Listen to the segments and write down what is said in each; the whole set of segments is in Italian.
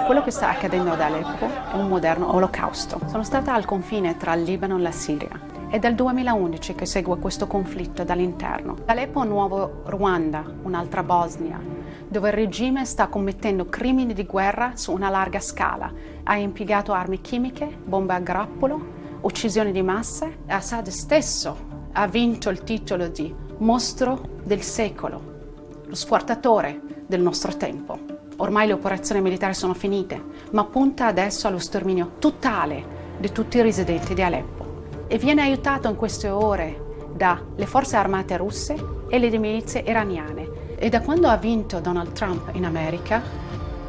Quello che sta accadendo ad Aleppo è un moderno olocausto. Sono stata al confine tra il Libano e la Siria. È dal 2011 che segue questo conflitto dall'interno. Aleppo è un nuovo Ruanda, un'altra Bosnia, dove il regime sta commettendo crimini di guerra su una larga scala. Ha impiegato armi chimiche, bombe a grappolo, uccisioni di massa e Assad stesso ha vinto il titolo di mostro del secolo, lo squartatore del nostro tempo. Ormai le operazioni militari sono finite, ma punta adesso allo sterminio totale di tutti i residenti di Aleppo e viene aiutato in queste ore dalle forze armate russe e le milizie iraniane. E da quando ha vinto Donald Trump in America,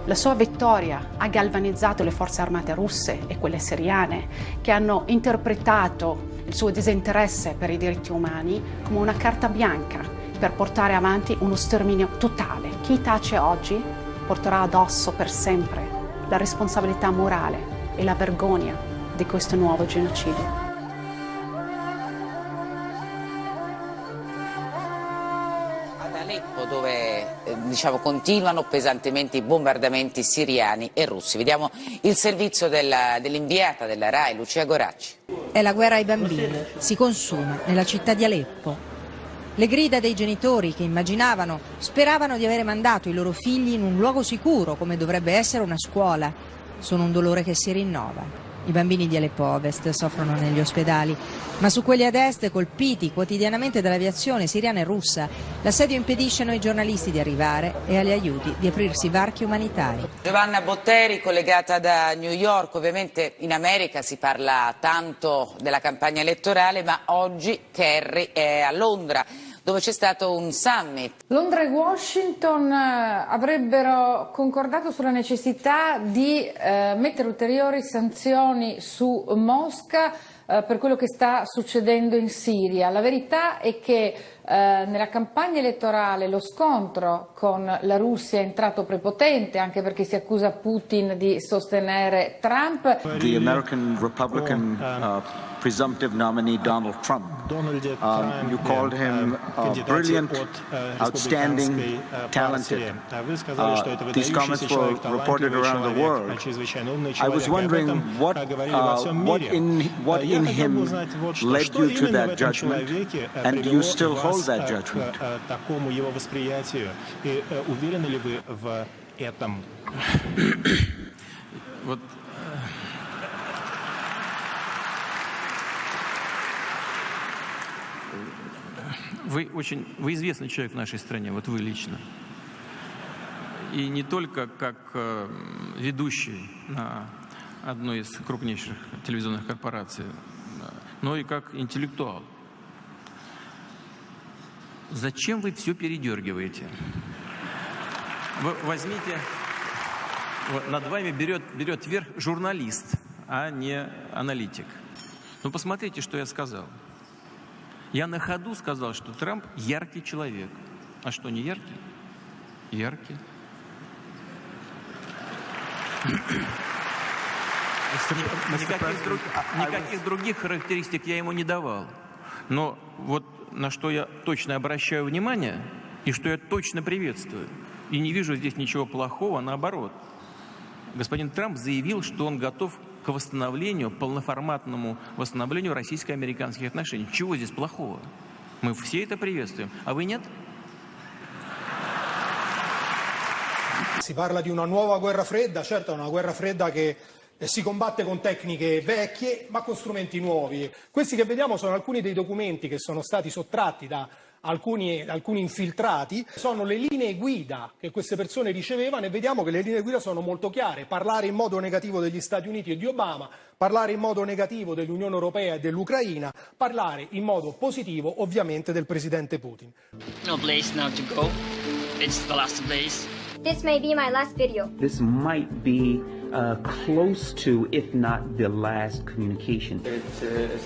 la sua vittoria ha galvanizzato le forze armate russe e quelle siriane, che hanno interpretato il suo disinteresse per i diritti umani come una carta bianca per portare avanti uno sterminio totale. Chi tace oggi porterà addosso per sempre la responsabilità morale e la vergogna di questo nuovo genocidio. Aleppo, dove continuano pesantemente i bombardamenti siriani e russi. Vediamo il servizio dell'inviata della RAI, Lucia Goracci. È la guerra ai bambini, si consuma nella città di Aleppo. Le grida dei genitori che immaginavano, speravano di avere mandato i loro figli in un luogo sicuro, come dovrebbe essere una scuola, sono un dolore che si rinnova. I bambini di Aleppo Ovest soffrono negli ospedali, ma su quelli ad est, colpiti quotidianamente dall'aviazione siriana e russa, l'assedio impedisce ai giornalisti di arrivare e agli aiuti di aprirsi varchi umanitari. Giovanna Botteri, collegata da New York. Ovviamente in America si parla tanto della campagna elettorale, ma oggi Kerry è a Londra, dove c'è stato un summit. Londra e Washington avrebbero concordato sulla necessità di mettere ulteriori sanzioni su Mosca per quello che sta succedendo in Siria. La verità è che nella campagna elettorale lo scontro con la Russia è entrato prepotente, anche perché si accusa Putin di sostenere Trump. The American Republican presumptive nominee Donald Trump. You called him brilliant, outstanding, talented. These comments were reported around the world. I was wondering what in him led you to that judgment, and do you still hold that judgment? Вы известный человек в нашей стране, вот вы лично. И не только как ведущий на одной из крупнейших телевизионных корпораций, но и как интеллектуал. Зачем вы все передергиваете? Вы возьмите, над вами берет верх журналист, а не аналитик. Ну посмотрите, что я сказал. Я на ходу сказал, что Трамп яркий человек. А что, не яркий? Яркий. Никаких других характеристик я ему не давал. Но вот на что я точно обращаю внимание и что я точно приветствую, и не вижу здесь ничего плохого, наоборот. Господин Трамп заявил, что он готов к восстановлению, полноформатному восстановлению российско-американских отношений. Чего здесь плохого? Мы все это приветствуем. А вы нет? Si parla di una nuova guerra fredda, certo è una guerra fredda che si combatte con tecniche vecchie ma con strumenti nuovi. Questi che vediamo sono alcuni dei documenti che sono stati sottratti da alcuni infiltrati, sono le linee guida che queste persone ricevevano e vediamo che le linee guida sono molto chiare: parlare in modo negativo degli Stati Uniti e di Obama, parlare in modo negativo dell'Unione Europea e dell'Ucraina, parlare in modo positivo ovviamente del presidente Putin. No place now to go. It's the last place. This may be my last video. This might be close to, if not the last communication. It's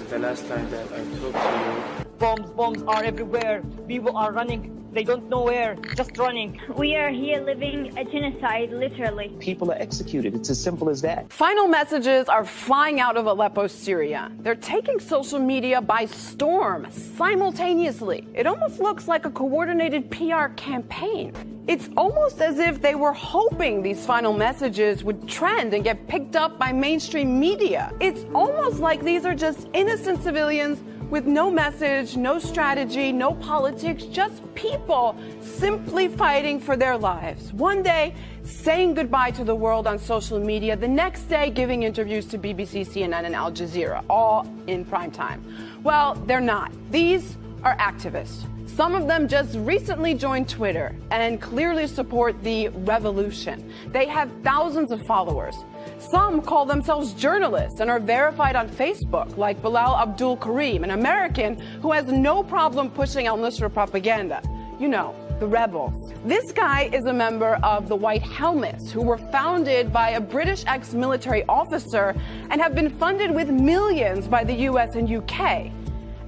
the last time that I talked to you. Bombs are everywhere. People are running They don't know where, just running. We are here living a genocide, literally. People are executed. It's as simple as that. Final messages are flying out of Aleppo, Syria. They're taking social media by storm simultaneously. It almost looks like a coordinated PR campaign. It's almost as if they were hoping these final messages would trend and get picked up by mainstream media. It's almost like these are just innocent civilians with no message, no strategy, no politics, just people simply fighting for their lives. One day, saying goodbye to the world on social media, the next day giving interviews to BBC, CNN, and Al Jazeera, all in prime time. Well, they're not. These are activists. Some of them just recently joined Twitter and clearly support the revolution. They have thousands of followers. Some call themselves journalists and are verified on Facebook, like Bilal Abdul Karim, an American who has no problem pushing al-Nusra propaganda. You know, the rebels. This guy is a member of the White Helmets, who were founded by a British ex-military officer and have been funded with millions by the US and UK.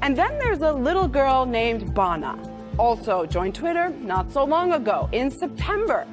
And then there's a little girl named Bana, also joined Twitter not so long ago, in September.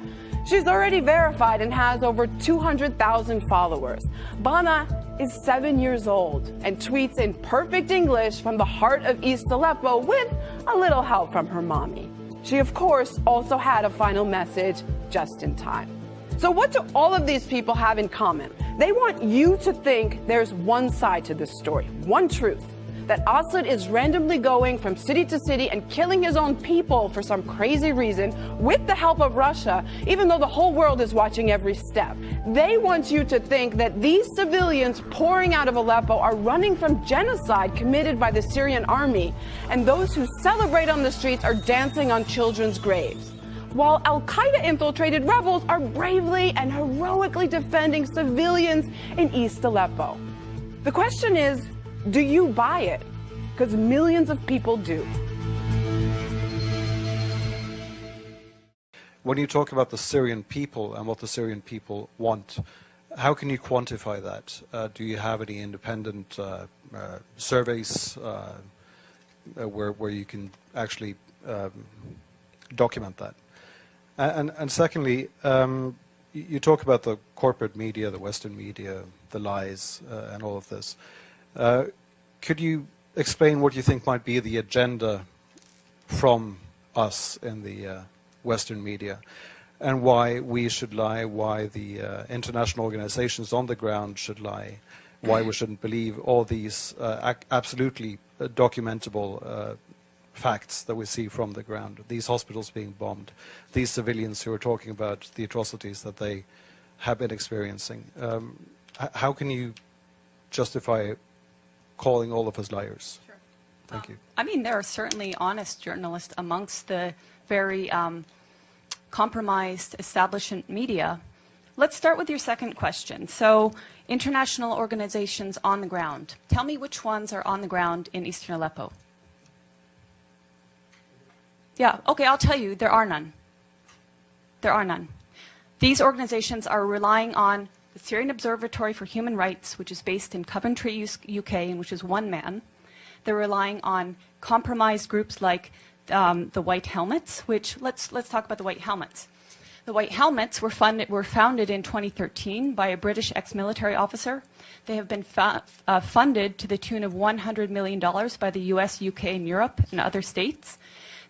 She's already verified and has over 200,000 followers. Bana is 7 years old and tweets in perfect English from the heart of East Aleppo with a little help from her mommy. She, of course, also had a final message just in time. So what do all of these people have in common? They want you to think there's one side to this story, one truth. That Assad is randomly going from city to city and killing his own people for some crazy reason with the help of Russia, even though the whole world is watching every step. They want you to think that these civilians pouring out of Aleppo are running from genocide committed by the Syrian army, and those who celebrate on the streets are dancing on children's graves, while al-Qaeda-infiltrated rebels are bravely and heroically defending civilians in East Aleppo. The question is, do you buy it? Because millions of people do. When you talk about the Syrian people and what the Syrian people want, how can you quantify that? Do you have any independent surveys where you can actually document that? And secondly, you talk about the corporate media, the Western media, the lies, and all of this. Could you explain what you think might be the agenda from us in the Western media, and why we should lie, why the international organizations on the ground should lie, why we shouldn't believe all these absolutely documentable facts that we see from the ground, these hospitals being bombed, these civilians who are talking about the atrocities that they have been experiencing. How can you justify calling all of us liars? Sure. Thank you. I mean, there are certainly honest journalists amongst the very compromised establishment media. Let's start with your second question. So, international organizations on the ground. Tell me which ones are on the ground in Eastern Aleppo. Yeah, okay, I'll tell you, there are none. There are none. These organizations are relying on the Syrian Observatory for Human Rights, which is based in Coventry, UK, and which is one man. They're relying on compromised groups like the White Helmets, which, let's talk about the White Helmets. The White Helmets were founded in 2013 by a British ex-military officer. They have been funded to the tune of $100 million by the US, UK, and Europe, and other states.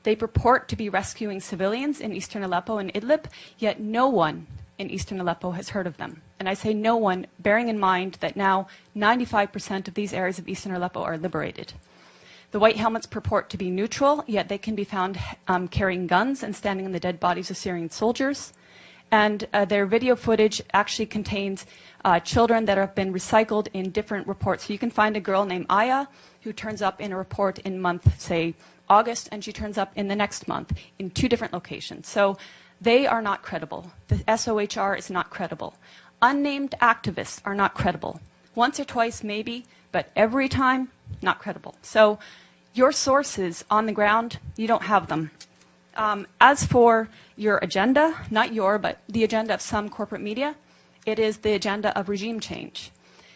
They purport to be rescuing civilians in Eastern Aleppo and Idlib, yet no one in Eastern Aleppo has heard of them. And I say no one, bearing in mind that now 95% of these areas of Eastern Aleppo are liberated. The White Helmets purport to be neutral, yet they can be found carrying guns and standing on the dead bodies of Syrian soldiers. And their video footage actually contains children that have been recycled in different reports. So you can find a girl named Aya who turns up in a report in month, say, August, and she turns up in the next month in 2 different locations. So they are not credible. The SOHR is not credible. Unnamed activists are not credible. Once or twice, maybe, but every time, not credible. So your sources on the ground, you don't have them. As for your agenda, not your, but the agenda of some corporate media, it is the agenda of regime change.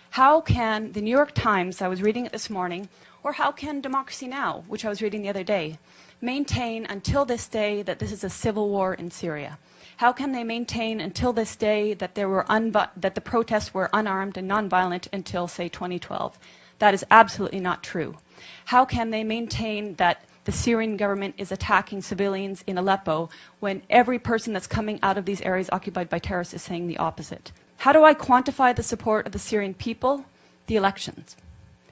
How can the New York Times, I was reading it this morning, Or how can Democracy Now!, which I was reading the other day, maintain until this day that this is a civil war in Syria? How can they maintain until this day that that the protests were unarmed and nonviolent until, say, 2012? That is absolutely not true. How can they maintain that the Syrian government is attacking civilians in Aleppo when every person that's coming out of these areas occupied by terrorists is saying the opposite? How do I quantify the support of the Syrian people? The elections.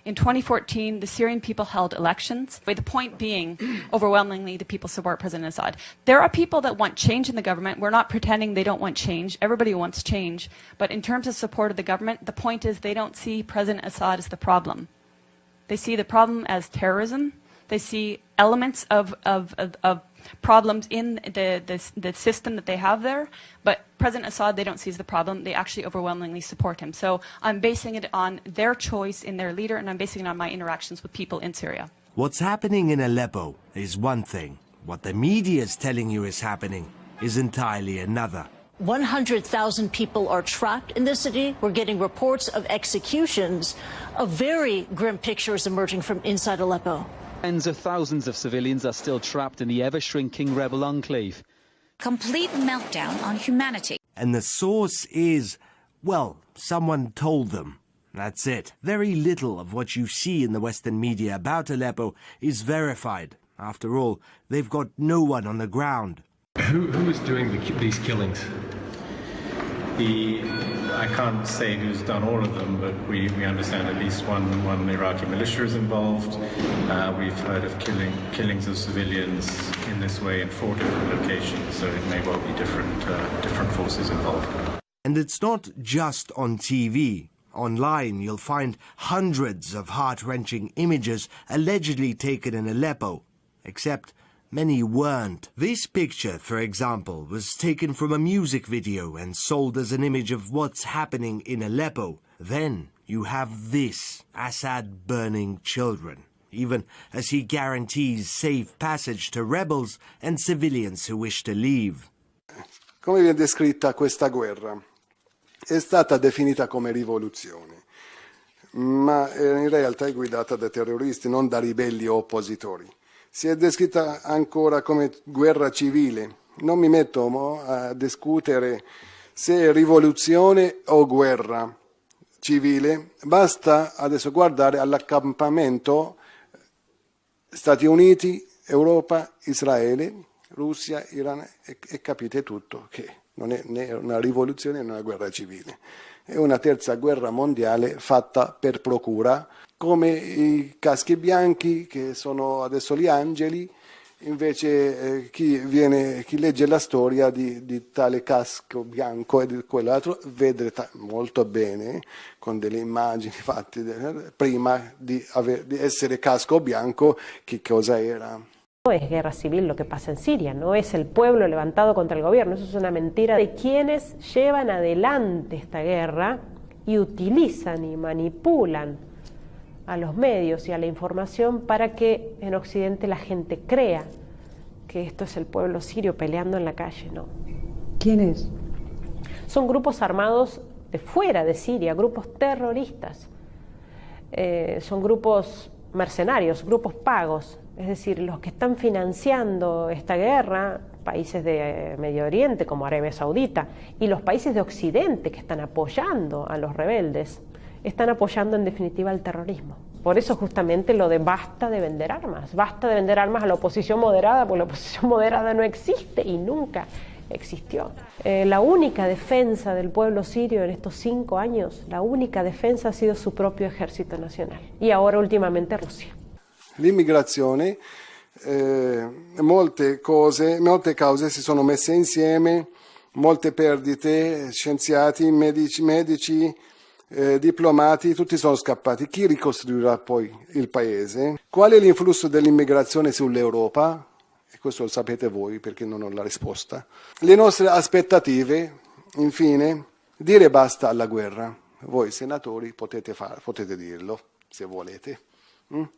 In 2014, the Syrian people held elections, with the point being, overwhelmingly, the people support President Assad. There are people that want change in the government. We're not pretending they don't want change. Everybody wants change. But in terms of support of the government, the point is they don't see President Assad as the problem. They see the problem as terrorism. They see elements of problems in the system that they have there, but President Assad they don't see as the problem. They actually overwhelmingly support him. So I'm basing it on their choice in their leader, and I'm basing it on my interactions with people in Syria. What's happening in Aleppo is one thing. What the media is telling you is happening is entirely another. 100,000 people are trapped in the city. We're getting reports of executions. A very grim picture is emerging from inside Aleppo. Tens of thousands of civilians are still trapped in the ever-shrinking rebel enclave. Complete meltdown on humanity. And the source is, well, someone told them. That's it. Very little of what you see in the Western media about Aleppo is verified. After all, they've got no one on the ground. Who is doing these killings? I can't say who's done all of them, but we understand at least one Iraqi militia is involved. We've heard of killings of civilians in this way in 4 different locations, so it may well be different forces involved. And it's not just on TV. Online, you'll find hundreds of heart-wrenching images allegedly taken in Aleppo, except many weren't. This picture, for example, was taken from a music video and sold as an image of what's happening in Aleppo. Then you have this, Assad burning children, even as he guarantees safe passage to rebels and civilians who wish to leave. Come viene descritta questa guerra? È stata definita come rivoluzione, ma in realtà è guidata da terroristi, non da ribelli o oppositori. Si è descritta ancora come guerra civile. Non mi metto a discutere se è rivoluzione o guerra civile. Basta adesso guardare all'accampamento Stati Uniti, Europa, Israele, Russia, Iran e capite tutto che non è né una rivoluzione né una guerra civile. È una terza guerra mondiale fatta per procura, come i caschi bianchi che sono adesso gli angeli, invece chi legge la storia di tale casco bianco e di quell'altro vede molto bene con delle immagini fatte prima di essere casco bianco che cosa era. No es guerra civil lo que pasa en Siria, no es el pueblo levantado contra el gobierno, eso es una mentira de quienes llevan adelante esta guerra y utilizan y manipulan a los medios y a la información para que en Occidente la gente crea que esto es el pueblo sirio peleando en la calle, ¿no? ¿Quién es? Son grupos armados de fuera de Siria, grupos terroristas, son grupos mercenarios, grupos pagos, es decir, los que están financiando esta guerra, países de Medio Oriente como Arabia Saudita y los países de Occidente que están apoyando a los rebeldes, están apoyando en definitiva el terrorismo. Por eso justamente lo de basta de vender armas a la oposición moderada, porque la oposición moderada no existe y nunca existió. La única defensa del pueblo sirio en estos 5 años, la única defensa ha sido su propio ejército nacional y ahora últimamente Rusia. L'immigrazione, molte cause si sono messe insieme, molte perdite, scienziati, medici, diplomati, tutti sono scappati. Chi ricostruirà poi il paese? Qual è l'influsso dell'immigrazione sull'Europa? E questo lo sapete voi perché non ho la risposta. Le nostre aspettative, infine, dire basta alla guerra. Voi senatori potete dirlo se volete.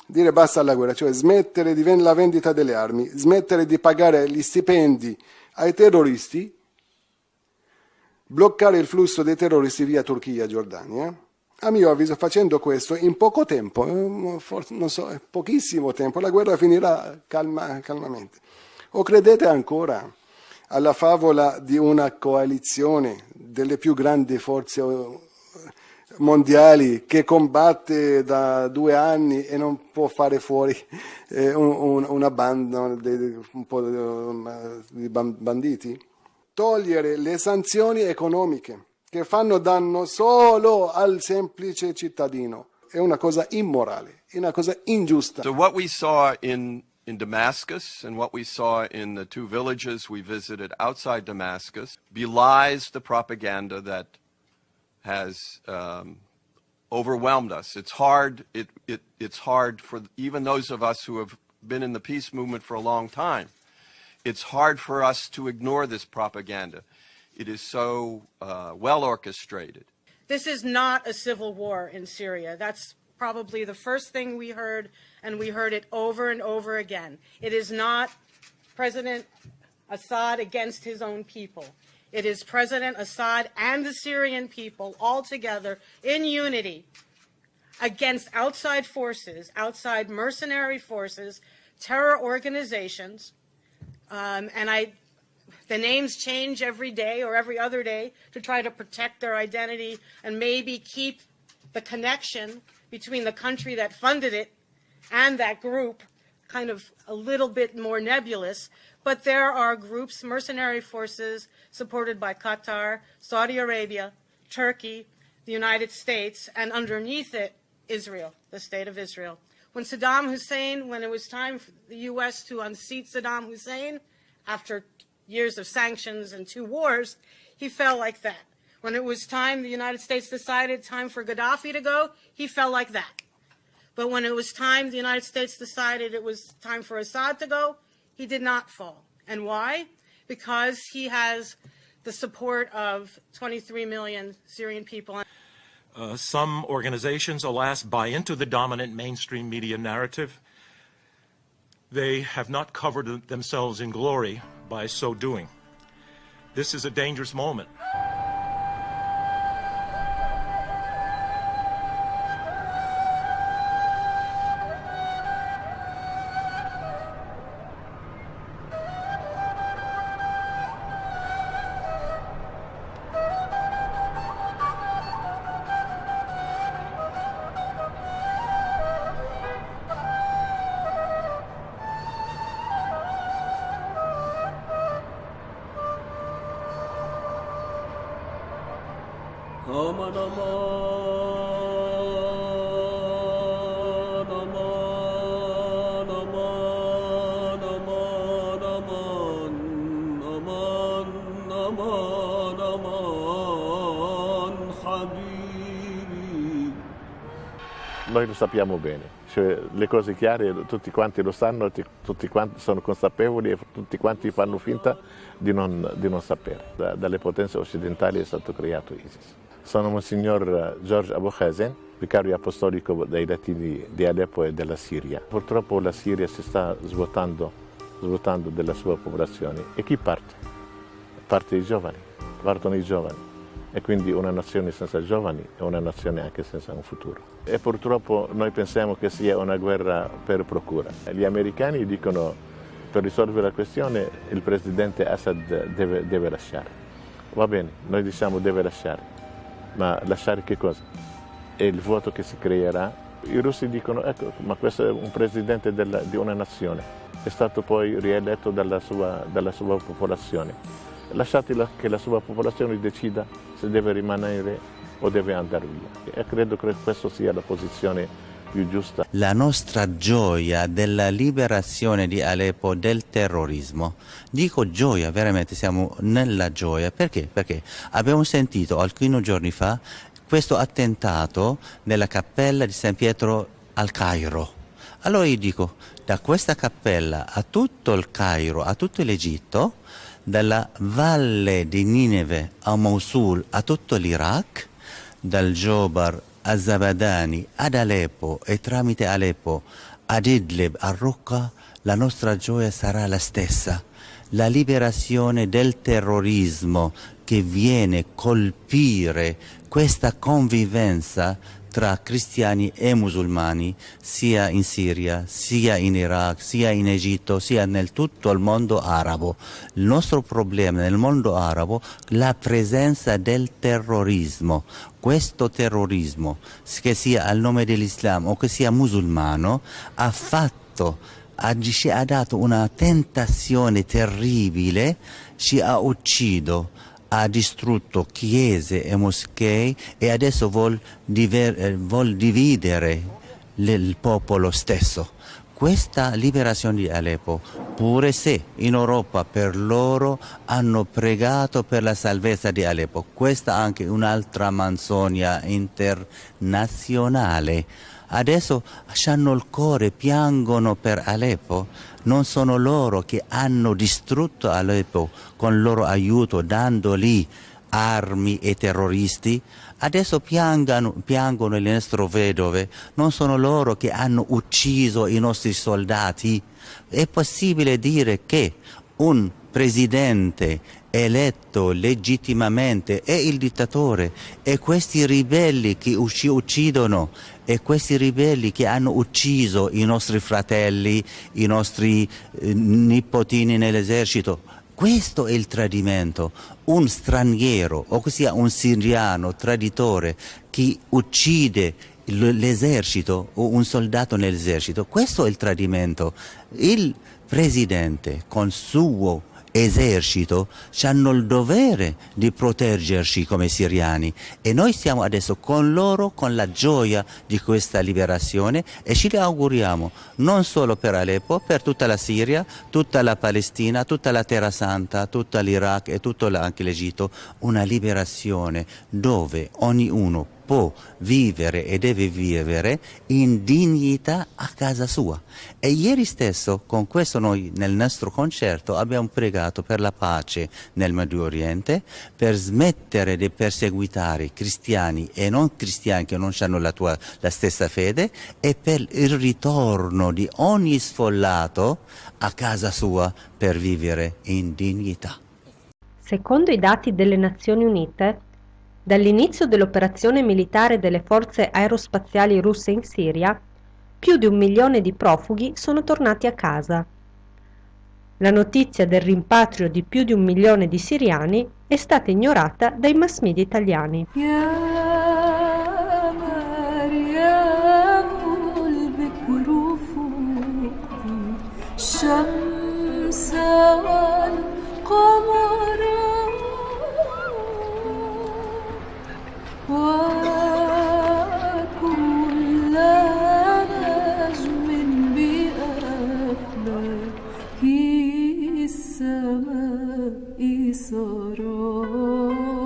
Dire basta alla guerra, cioè smettere la vendita delle armi, smettere di pagare gli stipendi ai terroristi, bloccare il flusso dei terroristi via Turchia e Giordania A mio avviso, facendo questo, in poco tempo, non so, pochissimo tempo, la guerra finirà calmamente. O credete ancora alla favola di una coalizione delle più grandi forze mondiali che combatte da 2 anni e non può fare fuori una banda, un po' di banditi? Togliere le sanzioni economiche che fanno danno solo al semplice cittadino è una cosa immorale, è una cosa ingiusta. So what we saw in Damascus and what we saw in the 2 villages we visited outside Damascus belies the propaganda that has overwhelmed us. It's hard. It's hard for even those of us who have been in the peace movement for a long time. It's hard for us to ignore this propaganda. It is so well orchestrated. This is not a civil war in Syria. That's probably the first thing we heard, and we heard it over and over again. It is not President Assad against his own people. It is President Assad and the Syrian people all together in unity against outside forces, outside mercenary forces, terror organizations, the names change every day or every other day to try to protect their identity and maybe keep the connection between the country that funded it and that group kind of a little bit more nebulous. But there are groups, mercenary forces, supported by Qatar, Saudi Arabia, Turkey, the United States, and underneath it, Israel, the state of Israel. When it was time for the U.S. to unseat Saddam Hussein, after years of sanctions and 2 wars, he fell like that. When it was time, the United States decided time for Gaddafi to go, he fell like that. But when it was time, the United States decided it was time for Assad to go, he did not fall. And why? Because he has the support of 23 million Syrian people. Some organizations, alas, buy into the dominant mainstream media narrative. They have not covered themselves in glory by so doing. This is a dangerous moment. Noi lo sappiamo bene, cioè, le cose chiare tutti quanti lo sanno, tutti quanti sono consapevoli e tutti quanti fanno finta di non sapere. Dalle potenze occidentali è stato creato ISIS. Sono Monsignor George Abu Khazen, vicario apostolico dei latini di Aleppo e della Siria. Purtroppo la Siria si sta svuotando della sua popolazione. E chi parte? Partono i giovani. E quindi una nazione senza giovani è una nazione anche senza un futuro. E purtroppo noi pensiamo che sia una guerra per procura. Gli americani dicono per risolvere la questione il presidente Assad deve lasciare. Va bene, noi diciamo deve lasciare, ma lasciare che cosa? E il vuoto che si creerà? I russi dicono ecco, ma questo è un presidente di una nazione, è stato poi rieletto dalla sua popolazione. Lasciate che la sua popolazione decida se deve rimanere o deve andare via. E credo che questa sia la posizione più giusta. La nostra gioia della liberazione di Aleppo del terrorismo. Dico gioia, veramente siamo nella gioia. Perché? Perché abbiamo sentito alcuni giorni fa questo attentato nella cappella di San Pietro al Cairo. Allora io dico, da questa cappella a tutto il Cairo, a tutto l'Egitto, dalla valle di Nineve a Mosul a tutto l'Iraq, dal Jobar a Zabadani ad Aleppo e tramite Aleppo ad Idlib, a Raqqa, la nostra gioia sarà la stessa. la liberazione del terrorismo che viene a colpire questa convivenza tra cristiani e musulmani, sia in Siria, sia in Iraq, sia in Egitto, sia nel tutto il mondo arabo. Il nostro problema nel mondo arabo è la presenza del terrorismo. Questo terrorismo, che sia al nome dell'Islam o che sia musulmano, ci ha dato una tentazione terribile, ci ha ucciso, ha distrutto chiese e moschee e adesso vuol dividere il popolo stesso. Questa liberazione di Aleppo, pure se in Europa per loro hanno pregato per la salvezza di Aleppo, questa è anche un'altra menzogna internazionale. Adesso hanno il cuore, piangono per Aleppo. Non sono loro che hanno distrutto Aleppo con il loro aiuto, dando lì armi e terroristi. Adesso piangono le nostre vedove. Non sono loro che hanno ucciso i nostri soldati. È possibile dire che un presidente eletto legittimamente è il dittatore e questi ribelli che ci uccidono e questi ribelli che hanno ucciso i nostri fratelli, i nostri nipotini nell'esercito, questo è il tradimento. Un straniero o che sia un siriano traditore che uccide l'esercito o un soldato nell'esercito, questo è il tradimento. Il presidente con suo esercito hanno il dovere di proteggerci come siriani e noi siamo adesso con loro con la gioia di questa liberazione e ci auguriamo non solo per Aleppo, per tutta la Siria, tutta la Palestina, tutta la Terra Santa, tutto l'Iraq e tutto anche l'Egitto, una liberazione dove ognuno può vivere e deve vivere in dignità a casa sua. E ieri stesso con questo noi nel nostro concerto abbiamo pregato per la pace nel Medio Oriente, per smettere di perseguitare cristiani e non cristiani che non hanno la stessa fede e per il ritorno di ogni sfollato a casa sua per vivere in dignità. Secondo i dati delle Nazioni Unite, dall'inizio dell'operazione militare delle forze aerospaziali russe in Siria, più di 1 milione di profughi sono tornati a casa. La notizia del rimpatrio di più di 1 milione di siriani è stata ignorata dai mass media italiani. السماء سرى